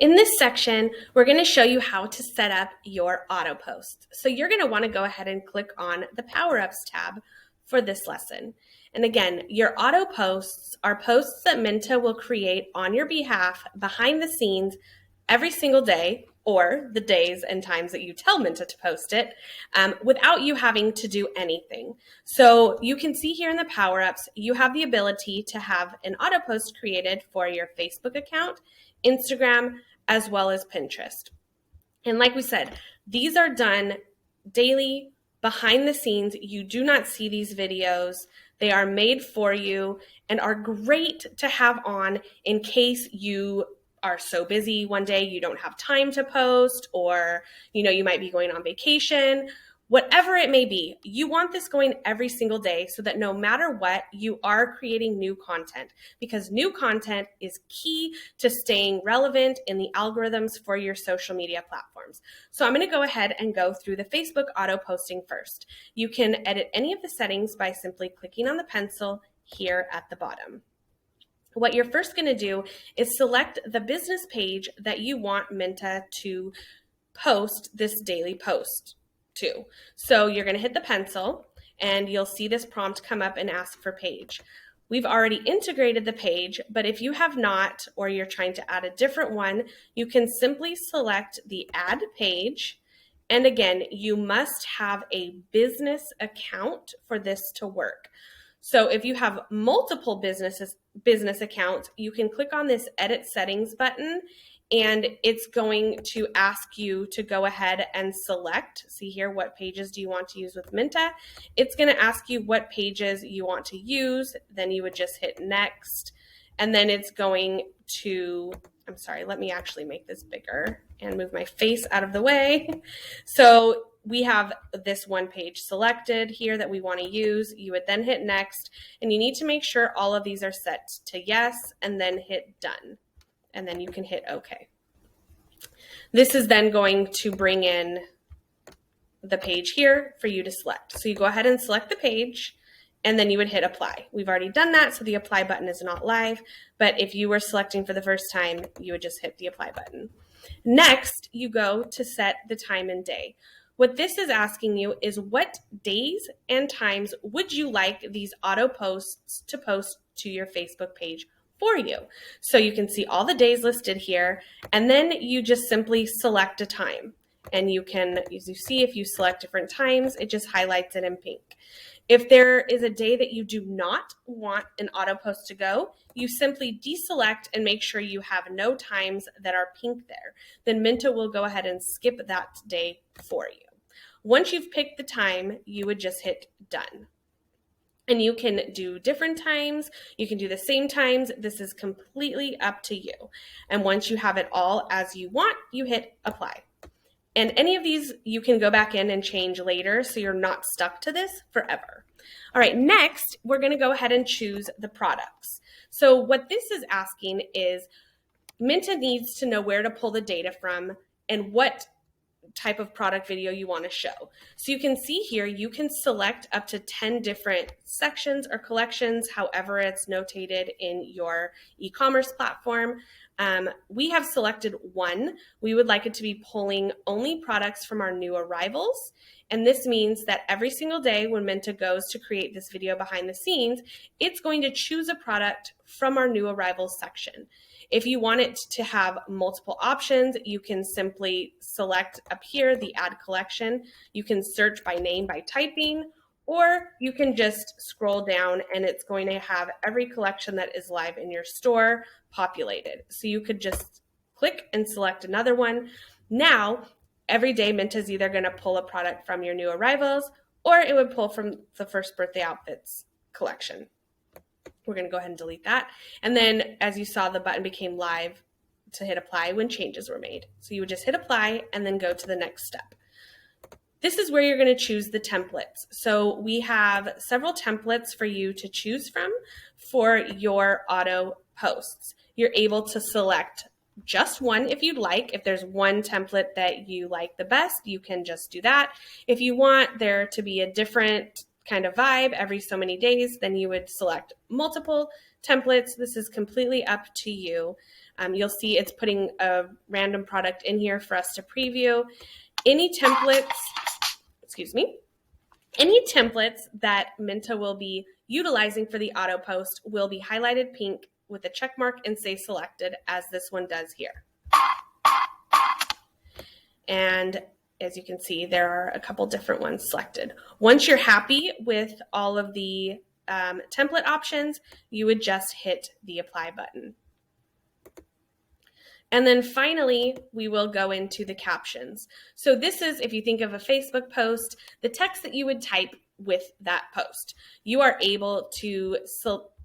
In this section, we're going to show you how to set up your auto post. So you're going to want to go ahead and click on the Power Ups tab for this lesson. And again, your auto posts are posts that Minta will create on your behalf behind the scenes every single day, or the days and times that you tell Minta to post it, without you having to do anything. So you can see here in the Power Ups, you have the ability to have an auto post created for your Facebook account, Instagram, as well as Pinterest. And like we said, these are done daily, behind the scenes. You do not see these videos. They are made for you and are great to have on in case you are so busy one day you don't have time to post, or you might be going on vacation. Whatever it may be, you want this going every single day so that no matter what, you are creating new content, because new content is key to staying relevant in the algorithms for your social media platforms. So I'm going to go ahead and go through the Facebook auto posting first. You can edit any of the settings by simply clicking on the pencil here at the bottom. What you're first going to do is select the business page that you want Minta to post this daily post to. So you're going to hit the pencil and you'll see this prompt come up and ask for page. We've already integrated the page, but if you have not, or you're trying to add a different one, you can simply select the add page. And again, you must have a business account for this to work. So if you have multiple business accounts, you can click on this edit settings button, and it's going to ask you to go ahead and select, see here, what pages do you want to use with Minta? It's going to ask you what pages you want to use. Then you would just hit next, and then it's going to, I'm sorry, let me actually make this bigger and move my face out of the way. So we have this one page selected here that we want to use. You would then hit next, and you need to make sure all of these are set to yes, and then hit done. And then you can hit OK. This is then going to bring in the page here for you to select. So you go ahead and select the page, and then you would hit apply. We've already done that, so the apply button is not live, but if you were selecting for the first time, you would just hit the apply button. Next, you go to set the time and day. What this is asking you is what days and times would you like these auto posts to post to your Facebook page for you. So you can see all the days listed here, and then you just simply select a time. And you can, as you see, if you select different times, it just highlights it in pink. If there is a day that you do not want an auto post to go, you simply deselect and make sure you have no times that are pink there. Then Minta will go ahead and skip that day for you. Once you've picked the time, you would just hit done. And you can do different times. You can do the same times. This is completely up to you. And once you have it all as you want, you hit apply. And any of these you can go back in and change later, so you're not stuck to this forever. All right, next, we're going to go ahead and choose the products. So what this is asking is Minta needs to know where to pull the data from and what type of product video you want to show. So you can see here, you can select up to 10 different sections or collections, however it's notated in your e-commerce platform. We have selected one. We would like it to be pulling only products from our new arrivals. And this means that every single day when Minta goes to create this video behind the scenes, it's going to choose a product from our new arrivals section. If you want it to have multiple options, you can simply select up here the add collection. You can search by name by typing, or you can just scroll down and it's going to have every collection that is live in your store populated. So you could just click and select another one. Now, every day Minta is either going to pull a product from your new arrivals, or it would pull from the first birthday outfits collection. We're going to go ahead and delete that. And then as you saw, the button became live to hit apply when changes were made. So you would just hit apply and then go to the next step. This is where you're going to choose the templates. So we have several templates for you to choose from for your auto posts. You're able to select just one if you'd like. If there's one template that you like the best, you can just do that. If you want there to be a different kind of vibe every so many days, then you would select multiple templates. This is completely up to you. You'll see it's putting a random product in here for us to preview. Any templates that Minta will be utilizing for the auto post will be highlighted pink with a check mark and say selected, as this one does here. And as you can see, there are a couple different ones selected. Once you're happy with all of the template options, you would just hit the apply button. And then finally, we will go into the captions. So this is, if you think of a Facebook post, the text that you would type with that post. You are able to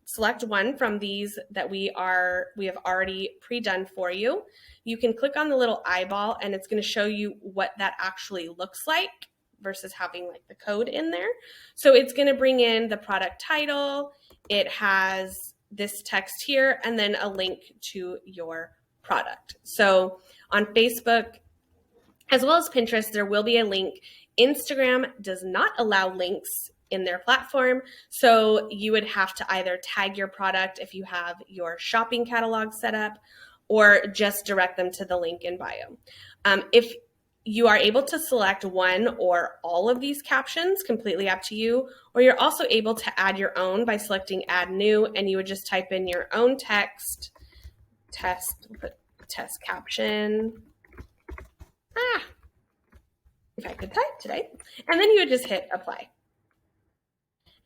select one from these that we have already pre-done for you. You can click on the little eyeball and it's going to show you what that actually looks like versus having like the code in there. So it's going to bring in the product title. It has this text here and then a link to your product. So on Facebook, as well as Pinterest, there will be a link. Instagram does not allow links in their platform, so you would have to either tag your product if you have your shopping catalog set up, or just direct them to the link in bio. If you are able to select one or all of these captions, completely up to you, or you're also able to add your own by selecting add new, and you would just type in your own test caption. If I could type today. And then you would just hit apply.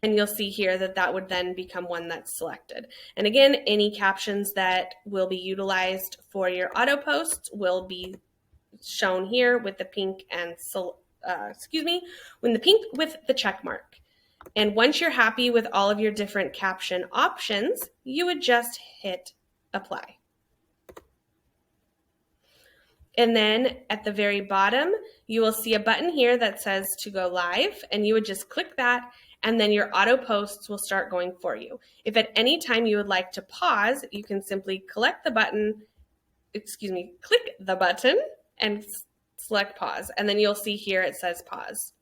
And you'll see here that that would then become one that's selected. And again, any captions that will be utilized for your auto posts will be shown here with the pink and when the pink with the check mark. And once you're happy with all of your different caption options, you would just hit apply. And then at the very bottom, you will see a button here that says to go live, and you would just click that, and then your auto posts will start going for you. If at any time you would like to pause, you can simply click the button and select pause, and then you'll see here it says pause.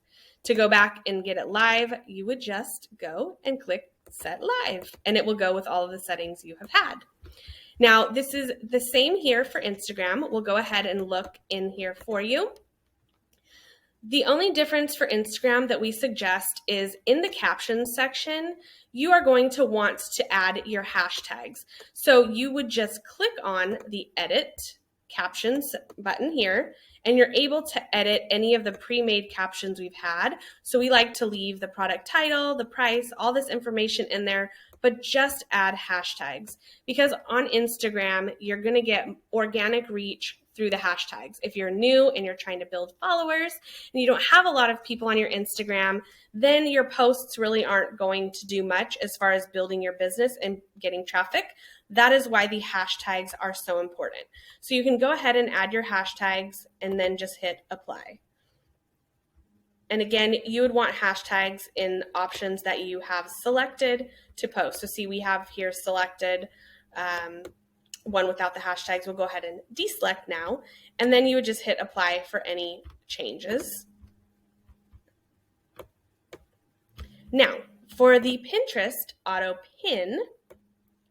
To go back and get it live, you would just go and click set live, and it will go with all of the settings you have had. Now, this is the same here for Instagram. We'll go ahead and look in here for you. The only difference for Instagram that we suggest is in the captions section, you are going to want to add your hashtags. So you would just click on the edit captions button here, and you're able to edit any of the pre-made captions we've had. So we like to leave the product title, the price, all this information in there, but just add hashtags, because on Instagram, you're going to get organic reach through the hashtags. If you're new and you're trying to build followers and you don't have a lot of people on your Instagram, then your posts really aren't going to do much as far as building your business and getting traffic. That is why the hashtags are so important. So you can go ahead and add your hashtags and then just hit apply. And again, you would want hashtags in options that you have selected to post. So see, we have here selected one without the hashtags. We'll go ahead and deselect now. And then you would just hit apply for any changes. Now, for the Pinterest auto pin,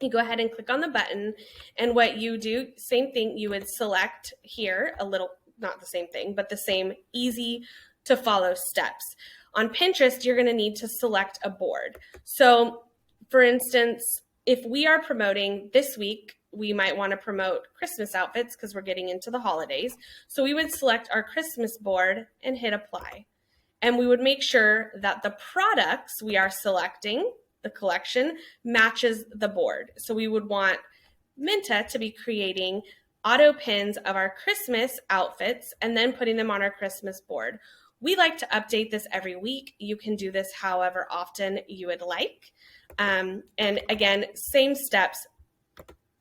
you go ahead and click on the button. And what you do, same thing, you would select here a little, not the same thing, but the same easy to follow steps. On Pinterest, you're going to need to select a board. So for instance, if we are promoting this week, we might want to promote Christmas outfits because we're getting into the holidays. So we would select our Christmas board and hit apply. And we would make sure that the products we are selecting, the collection, matches the board. So we would want Minta to be creating auto pins of our Christmas outfits and then putting them on our Christmas board. We like to update this every week. You can do this however often you would like. And again, same steps.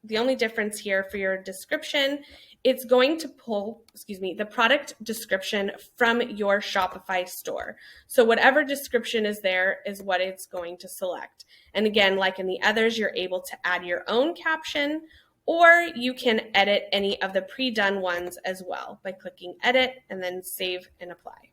The only difference here for your description, it's going to pull, the product description from your Shopify store. So whatever description is there is what it's going to select. And again, like in the others, you're able to add your own caption, or you can edit any of the pre-done ones as well by clicking edit and then save and apply.